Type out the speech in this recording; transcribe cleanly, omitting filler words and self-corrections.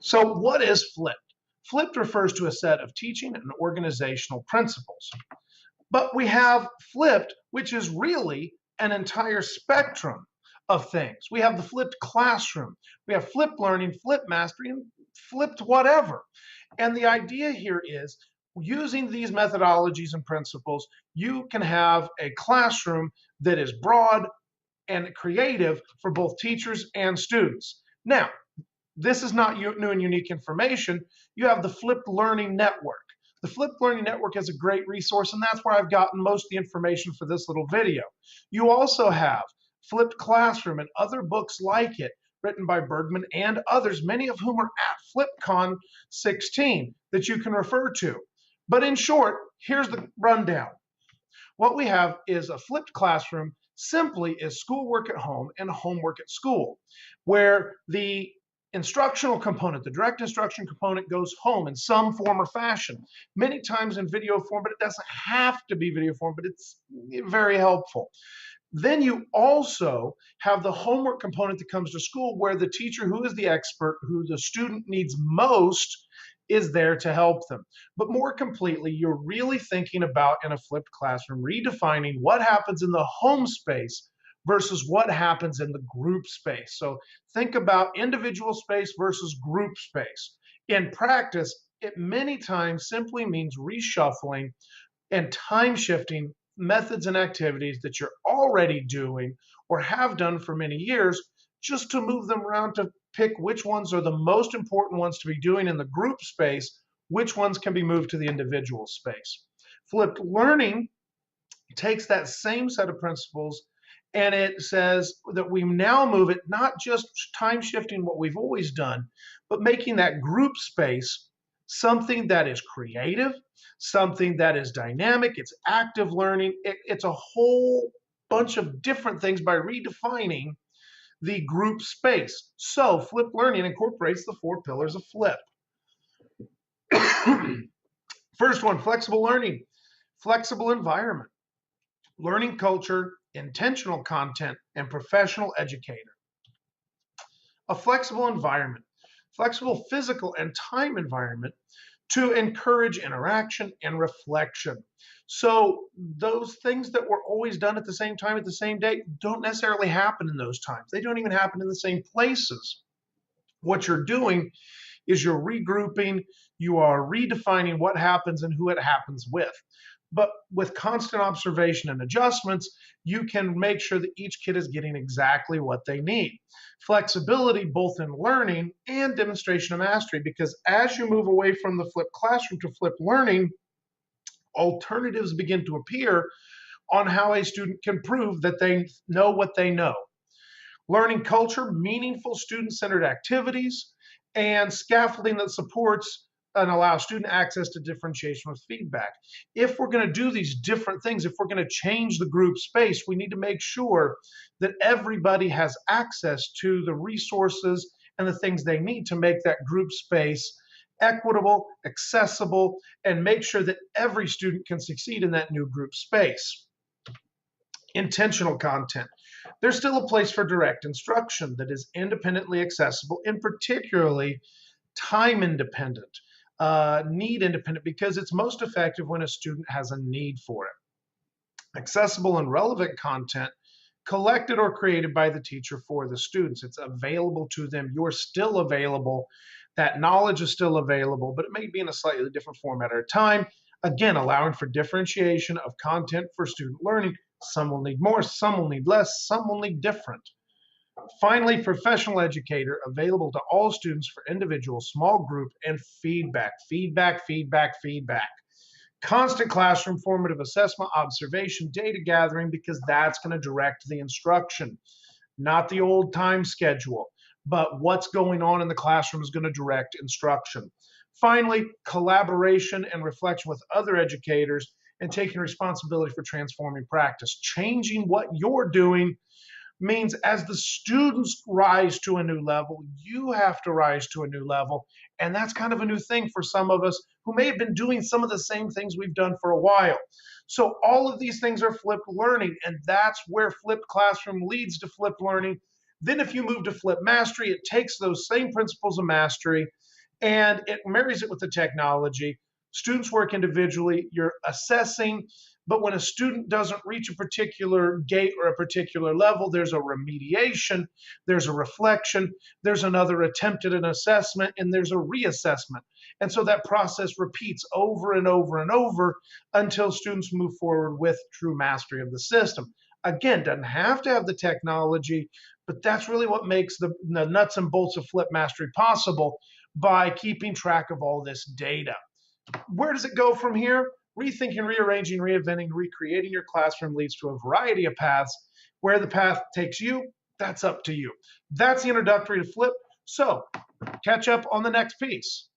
So what is flipped? Flipped refers to a set of teaching and organizational principles. But we have flipped, which is really an entire spectrum of things. We have the flipped classroom, we have flipped learning, flipped mastery, and flipped whatever. And the idea here is using these methodologies and principles, you can have a classroom that is broad and creative for both teachers and students. Now, this is not new and unique information. You have the Flipped Learning Network. The Flipped Learning Network is a great resource, and that's where I've gotten most of the information for this little video. You also have Flipped Classroom and other books like it, written by Bergman and others, many of whom are at FlipCon 16 that you can refer to. But in short, here's the rundown. What we have is a flipped classroom simply is schoolwork at home and homework at school, where the instructional component, the direct instruction component, goes home in some form or fashion, many times in video form, but it doesn't have to be video form, but it's very helpful. Then you also have the homework component that comes to school, where the teacher, who is the expert, who the student needs most, is there to help them. But more completely, you're really thinking about, in a flipped classroom, redefining what happens in the home space versus what happens in the group space. So think about individual space versus group space. In practice, it many times simply means reshuffling and time shifting methods and activities that you're already doing or have done for many years, just to move them around to pick which ones are the most important ones to be doing in the group space, which ones can be moved to the individual space. Flipped learning takes that same set of principles, and it says that we now move it, not just time shifting what we've always done, but making that group space something that is creative, something that is dynamic, it's active learning, it's a whole bunch of different things by redefining the group space. So flipped learning incorporates the 4 pillars of flip. First one, flexible learning, flexible environment, learning culture, intentional content, and professional educator. A flexible environment, flexible physical and time environment to encourage interaction and reflection. So those things that were always done at the same time, at the same day, don't necessarily happen in those times. They don't even happen in the same places. What you're doing is you're regrouping, you are redefining what happens and who it happens with. But with constant observation and adjustments, you can make sure that each kid is getting exactly what they need. Flexibility both in learning and demonstration of mastery, because as you move away from the flipped classroom to flipped learning, alternatives begin to appear on how a student can prove that they know what they know. Learning culture, meaningful student-centered activities, and scaffolding that supports and allows student access to differentiation with feedback. If we're going to do these different things, if we're going to change the group space, we need to make sure that everybody has access to the resources and the things they need to make that group space equitable, accessible, and make sure that every student can succeed in that new group space. Intentional content. There's still a place for direct instruction that is independently accessible, and particularly time independent, need independent, because it's most effective when a student has a need for it. Accessible and relevant content collected or created by the teacher for the students. It's available to them. You're still available. That knowledge is still available, but it may be in a slightly different format at a time. Again, allowing for differentiation of content for student learning. Some will need more, some will need less, some will need different. Finally, professional educator, available to all students for individual, small group, and feedback. Constant classroom formative assessment, observation, data gathering, because that's going to direct the instruction, not the old time schedule, but what's going on in the classroom is going to direct instruction. Finally, collaboration and reflection with other educators and taking responsibility for transforming practice. Changing what you're doing means as the students rise to a new level, you have to rise to a new level. And that's kind of a new thing for some of us who may have been doing some of the same things we've done for a while. So all of these things are flipped learning, and that's where flipped classroom leads to flipped learning. Then if you move to flipped mastery, it takes those same principles of mastery and it marries it with the technology. Students work individually, you're assessing, but when a student doesn't reach a particular gate or a particular level, there's a remediation, there's a reflection, there's another attempt at an assessment, and there's a reassessment. And so that process repeats over and over and over until students move forward with true mastery of the system. Again, doesn't have to have the technology, but that's really what makes the nuts and bolts of flip mastery possible, by keeping track of all this data. Where does it go from here? Rethinking, rearranging, reinventing, recreating your classroom leads to a variety of paths. Where the path takes you, that's up to you. That's the introductory to flip. So catch up on the next piece.